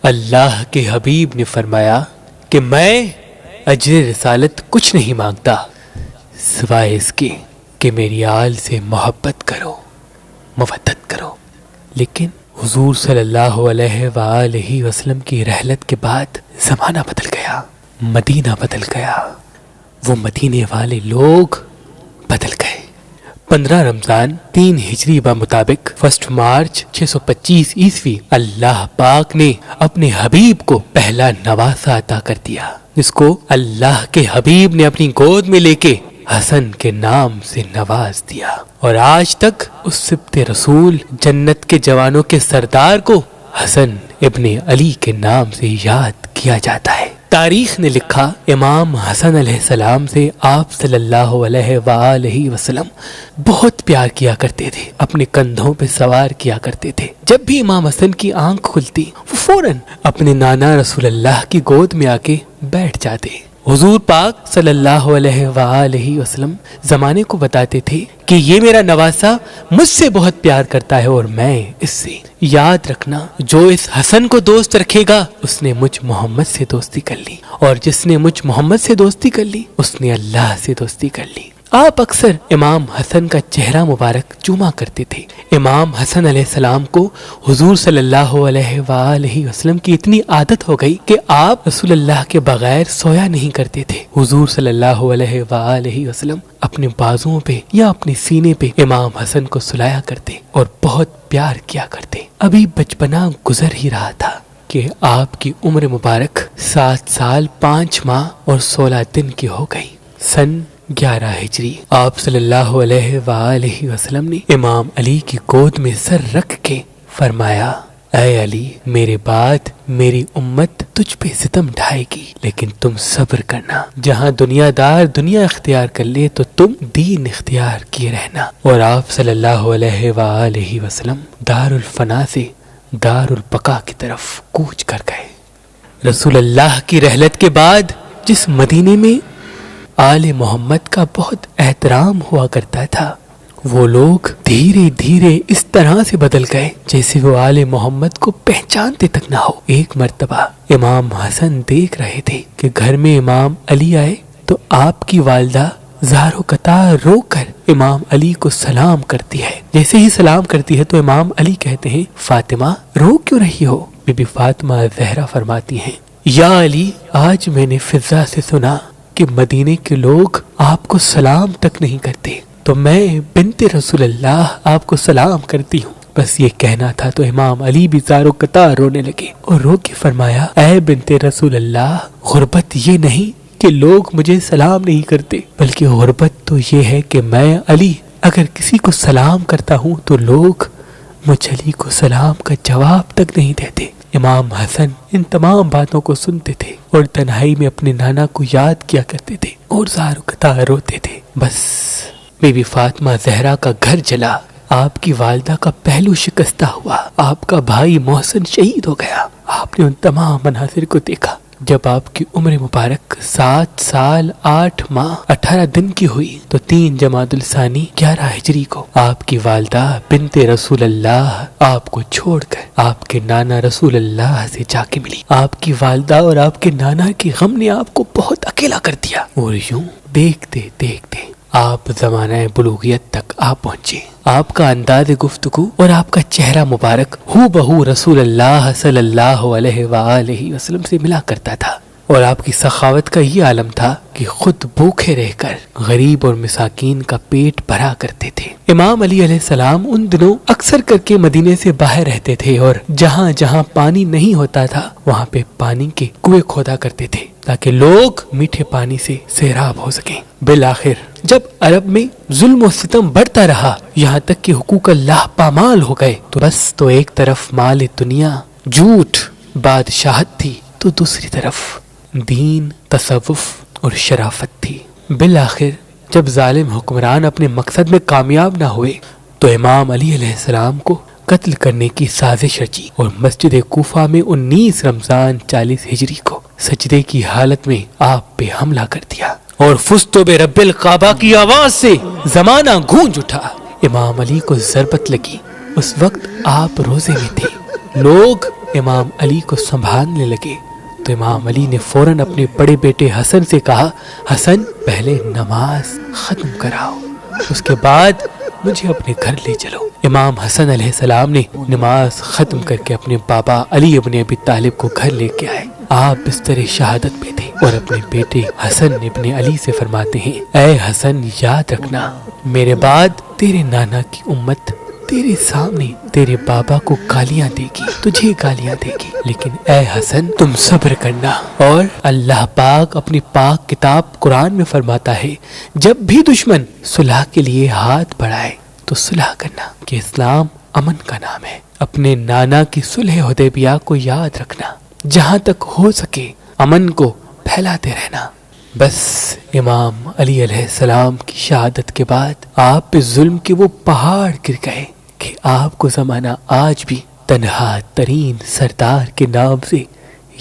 اللہ کے حبیب نے فرمایا کہ میں اجر رسالت کچھ نہیں مانگتا سوائے اس کے کہ میری آل سے محبت کرو، مودت کرو۔ لیکن حضور صلی اللہ علیہ وآلہ وسلم کی رحلت کے بعد زمانہ بدل گیا، مدینہ بدل گیا، وہ مدینے والے لوگ بدل گئے۔ 15 رمضان 3 ہجری بمطابق 1 مارچ 625 عیسوی اللہ پاک نے اپنے حبیب کو پہلا نواسہ عطا کر دیا، جس کو اللہ کے حبیب نے اپنی گود میں لے کے حسن کے نام سے نواز دیا، اور آج تک اس سبط رسول جنت کے جوانوں کے سردار کو حسن ابن علی کے نام سے یاد کیا جاتا ہے۔ تاریخ نے لکھا امام حسن علیہ السلام سے آپ صلی اللہ علیہ وآلہ وسلم بہت پیار کیا کرتے تھے، اپنے کندھوں پہ سوار کیا کرتے تھے۔ جب بھی امام حسن کی آنکھ کھلتی وہ فوراً اپنے نانا رسول اللہ کی گود میں آ کے بیٹھ جاتے۔ حضور پاک صلی اللہ علیہ وآلہ وسلم زمانے کو بتاتے تھے کہ یہ میرا نواسہ مجھ سے بہت پیار کرتا ہے اور میں اس سے۔ یاد رکھنا، جو اس حسن کو دوست رکھے گا اس نے مجھ محمد سے دوستی کر لی، اور جس نے مجھ محمد سے دوستی کر لی اس نے اللہ سے دوستی کر لی۔ آپ اکثر امام حسن کا چہرہ مبارک چوما کرتے تھے۔ امام حسن علیہ السلام کو حضور صلی اللہ علیہ وآلہ وسلم کی اتنی عادت ہو گئی کہ آپ رسول اللہ کے بغیر سویا نہیں کرتے تھے۔ حضور صلی اللہ علیہ وآلہ وسلم اپنے بازوؤں پہ یا اپنے سینے پہ امام حسن کو سلایا کرتے اور بہت پیار کیا کرتے۔ ابھی بچپنا گزر ہی رہا تھا کہ آپ کی عمر مبارک 7 سال 5 ماہ اور 16 دن کی ہو گئی۔ سن 11 ہجری آپ صلی اللہ علیہ وآلہ وسلم نے امام علی کی گود میں سر رکھ کے فرمایا، اے علی، میرے بعد میری امت تجھ پہ ستم ڈھائے گی، لیکن تم صبر کرنا۔ جہاں دنیا دار دنیا اختیار کر لے تو تم دین اختیار کیے رہنا۔ اور آپ صلی اللہ علیہ وآلہ وسلم دار الفنا سے دار البقا کی طرف کوچ کر گئے۔ رسول اللہ کی رحلت کے بعد جس مدینے میں آل محمد کا بہت احترام ہوا کرتا تھا، وہ لوگ دھیرے دھیرے اس طرح سے بدل گئے جیسے وہ آل محمد کو پہچانتے تک نہ ہو۔ ایک مرتبہ امام حسن دیکھ رہے تھے کہ گھر میں امام علی آئے تو آپ کی والدہ زار و قطار رو کر امام علی کو سلام کرتی ہے۔ جیسے ہی سلام کرتی ہے تو امام علی کہتے ہیں، فاطمہ رو کیوں رہی ہو؟ بی بی فاطمہ زہرا فرماتی ہیں، یا علی، آج میں نے فضا سے سنا کہ مدینے کے لوگ آپ کو سلام تک نہیں کرتے، تو میں بنت رسول اللہ آپ کو سلام کرتی ہوں۔ بس یہ کہنا تھا تو امام علی بھی زار و قطار رونے لگے اور رو کے فرمایا، اے بنت رسول اللہ، غربت یہ نہیں کہ لوگ مجھے سلام نہیں کرتے، بلکہ غربت تو یہ ہے کہ میں علی اگر کسی کو سلام کرتا ہوں تو لوگ مجھ علی کو سلام کا جواب تک نہیں دیتے۔ امام حسن ان تمام باتوں کو سنتے تھے اور تنہائی میں اپنے نانا کو یاد کیا کرتے تھے اور زار و قطار روتے تھے۔ بس بی بی فاطمہ زہرا کا گھر جلا، آپ کی والدہ کا پہلو شکستہ ہوا، آپ کا بھائی محسن شہید ہو گیا۔ آپ نے ان تمام مناظر کو دیکھا۔ جب آپ کی عمر مبارک 7 سال 8 ماہ 18 دن کی ہوئی تو 3 جمادی الثانی 11 ہجری کو آپ کی والدہ بنت رسول اللہ آپ کو چھوڑ کر آپ کے نانا رسول اللہ سے جا کے ملی۔ آپ کی والدہ اور آپ کے نانا کی غم نے آپ کو بہت اکیلا کر دیا، اور یوں دیکھتے دیکھتے آپ زمانہ بلوغیت تک آ پہنچے۔ آپ کا انداز گفتگو اور آپ کا چہرہ مبارک ہو بہو رسول اللہ صلی اللہ علیہ وآلہ وسلم سے ملا کرتا تھا، اور آپ کی سخاوت کا یہ عالم تھا کہ خود بھوکے رہ کر غریب اور مساکین کا پیٹ بھرا کرتے تھے۔ امام علی علیہ السلام ان دنوں اکثر کر کے مدینے سے باہر رہتے تھے، اور جہاں جہاں پانی نہیں ہوتا تھا وہاں پہ پانی کے کنویں کھودا کرتے تھے تاکہ لوگ میٹھے پانی سے سیراب ہو سکیں۔ بالآخر جب عرب میں ظلم و ستم بڑھتا رہا، یہاں تک کہ حقوق اللہ پامال ہو گئے، تو بس تو ایک طرف مال دنیا، جھوٹ، بادشاہت تھی، تو دوسری طرف دین، تصوف اور شرافت تھی۔ بالآخر جب ظالم حکمران اپنے مقصد میں کامیاب نہ ہوئے تو امام علی علیہ السلام کو قتل کرنے کی سازش رچی، اور مسجد کوفہ میں 19 رمضان 40 ہجری کو سجدے کی حالت میں آپ پہ حملہ کر دیا، اور فزت برب الکعبہ کی آواز سے زمانہ گونج اٹھا۔ امام علی کو ضربت لگی۔ اس وقت آپ روزے میں تھے، لوگ امام علی کو سنبھالنے لگے تو امام علی نے فوراً اپنے بڑے بیٹے حسن سے کہا، حسن پہلے نماز ختم کراؤ، اس کے بعد مجھے اپنے گھر لے چلو۔ امام حسن علیہ السلام نے نماز ختم کر کے اپنے بابا علی ابن ابی طالب کو گھر لے کے آئے۔ آپ بستر شہادت پہ تھے اور اپنے بیٹے حسن ابن علی سے فرماتے ہیں، اے حسن یاد رکھنا، میرے بعد تیرے نانا کی امت تیرے سامنے تیرے بابا کو گالیاں دے گی، تجھے گالیاں دے گی، لیکن اے حسن تم صبر کرنا۔ اور اللہ پاک اپنی پاک کتاب قرآن میں فرماتا ہے، جب بھی دشمن صلح کے لیے ہاتھ بڑھائے تو صلح کرنا، کہ اسلام امن کا نام ہے۔ اپنے نانا کی صلح حدیبیہ کو یاد رکھنا، جہاں تک ہو سکے امن کو پھیلاتے رہنا۔ بس امام علی علیہ السلام کی شہادت کے بعد آپ پہ ظلم کے وہ پہاڑ گر گئے کہ آپ کو زمانہ آج بھی تنہا ترین سردار کے نام سے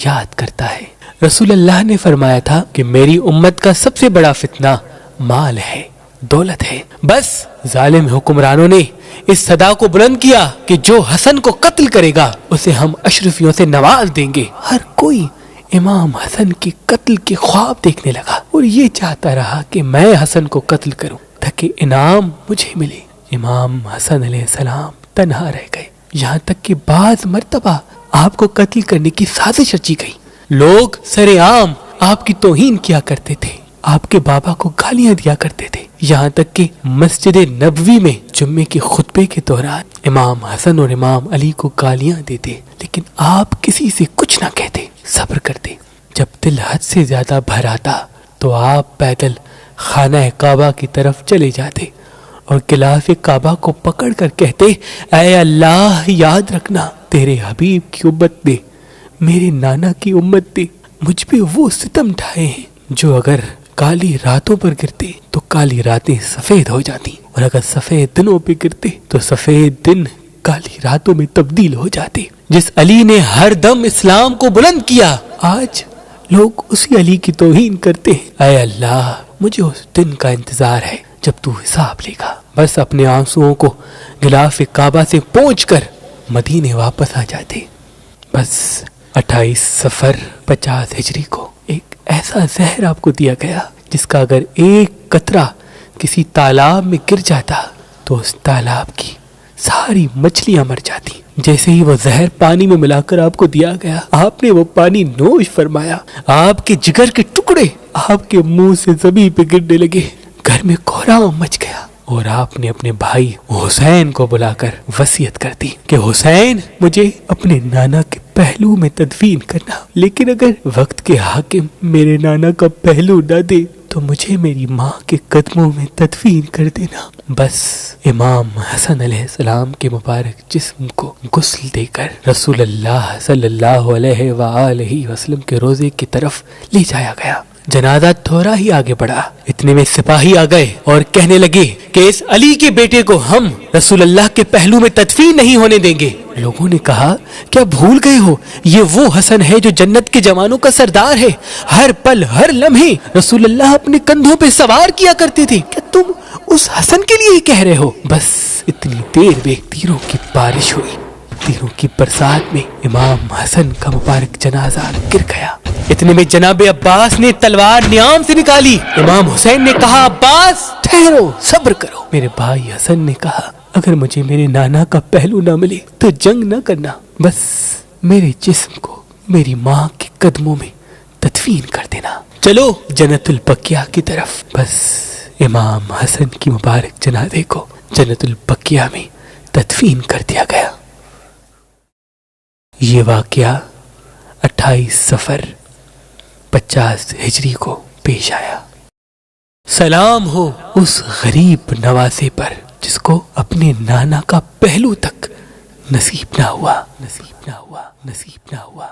یاد کرتا ہے۔ رسول اللہ نے فرمایا تھا کہ میری امت کا سب سے بڑا فتنہ مال ہے، دولت ہے۔ بس ظالم حکمرانوں نے اس صدا کو بلند کیا کہ جو حسن کو قتل کرے گا اسے ہم اشرفیوں سے نواز دیں گے۔ ہر کوئی امام حسن کے قتل کے خواب دیکھنے لگا اور یہ چاہتا رہا کہ میں حسن کو قتل کروں تاکہ انعام مجھے ملے۔ امام حسن علیہ السلام تنہا رہ گئے، یہاں تک کہ بعض مرتبہ آپ کو قتل کرنے کی سازش رچی گئی۔ لوگ سر عام آپ کی توہین کیا کرتے تھے، آپ کے بابا کو گالیاں دیا کرتے تھے، یہاں تک کہ مسجد نبوی میں جمعے کے خطبے کے دوران امام حسن اور امام علی کو گالیاں دیتے، لیکن آپ کسی سے کچھ نہ کہتے، صبر کرتے۔ جب دل حد سے زیادہ بھر آتا تو آپ پیدل خانہ کعبہ کی طرف چلے جاتے اور غلاف کعبہ کو پکڑ کر کہتے، اے اللہ یاد رکھنا، تیرے حبیب کی امت نے، میرے نانا کی امت نے مجھ پہ وہ ستم ڈھائے ہیں جو اگر کالی راتوں پر گرتے تو کالی راتیں سفید ہو جاتی، اور اگر سفید دنوں پہ گرتے تو سفید دن کالی راتوں میں تبدیل ہو جاتے۔ جس علی نے ہر دم اسلام کو بلند کیا، آج لوگ اسی علی کی توہین کرتے ہیں۔ اے اللہ مجھے اس دن کا انتظار ہے جب تو حساب لے گا۔ بس اپنے آنسوؤں کو غلاف کعبہ سے پونچھ کر مدینے واپس آ جاتے۔ بس 28 صفر 50 ہجری کو ایک ایسا زہر آپ کو دیا گیا جس کا اگر ایک قطرہ کسی تالاب میں گر جاتا تو اس تالاب کی ساری مچھلیاں مر جاتی۔ جیسے ہی وہ زہر پانی میں ملا کر آپ کو دیا گیا، آپ نے وہ پانی نوش فرمایا، آپ کے جگر کے ٹکڑے آپ کے منہ سے زمین پہ گرنے لگے، گھر میں کوہرام مچ گیا، اور آپ نے اپنے بھائی حسین کو بلا کر وصیت کر دی کہ حسین مجھے اپنے نانا کے پہلو میں تدفین کرنا، لیکن اگر وقت کے حاکم میرے نانا کا پہلو نہ دے تو مجھے میری ماں کے قدموں میں تدفین کر دینا۔ بس امام حسن علیہ السلام کے مبارک جسم کو غسل دے کر رسول اللہ صلی اللہ علیہ وآلہ وسلم کے روضے کی طرف لے جایا گیا۔ جنازہ تھوڑا ہی آگے بڑھا، اتنے میں سپاہی آ گئے اور کہنے لگے کہ اس علی کے بیٹے کو ہم رسول اللہ کے پہلو میں تدفین نہیں ہونے دیں گے۔ لوگوں نے کہا، کیا بھول گئے ہو، یہ وہ حسن ہے جو جنت کے جوانوں کا سردار ہے، ہر پل ہر لمحے رسول اللہ اپنے کندھوں پہ سوار کیا کرتے تھے، کیا تم اس حسن کے لیے ہی کہہ رہے ہو؟ بس اتنی دیر میں تیروں کی بارش ہوئی، تیروں کی برسات میں امام حسن کا مبارک جنازہ گر گیا۔ اتنے میں جناب عباس نے تلوار نیام سے نکالی۔ امام حسین نے کہا، عباس ٹھہرو، صبر کرو۔ میرے بھائی حسن نے کہا، اگر مجھے میرے نانا کا پہلو نہ ملے تو جنگ نہ کرنا، بس میرے جسم کو میری ماں کے قدموں میں تدفین کر دینا، چلو جنت البقیہ کی طرف۔ بس امام حسن کی مبارک جنازے کو جنت البقیہ میں تدفین کر دیا گیا۔ یہ واقعہ 28 صفر 50 ہجری کو پیش آیا۔ سلام ہو اس غریب نواسے پر جس کو اپنے نانا کا پہلو تک نصیب نہ ہوا، نصیب نہ ہوا، نصیب نہ ہوا۔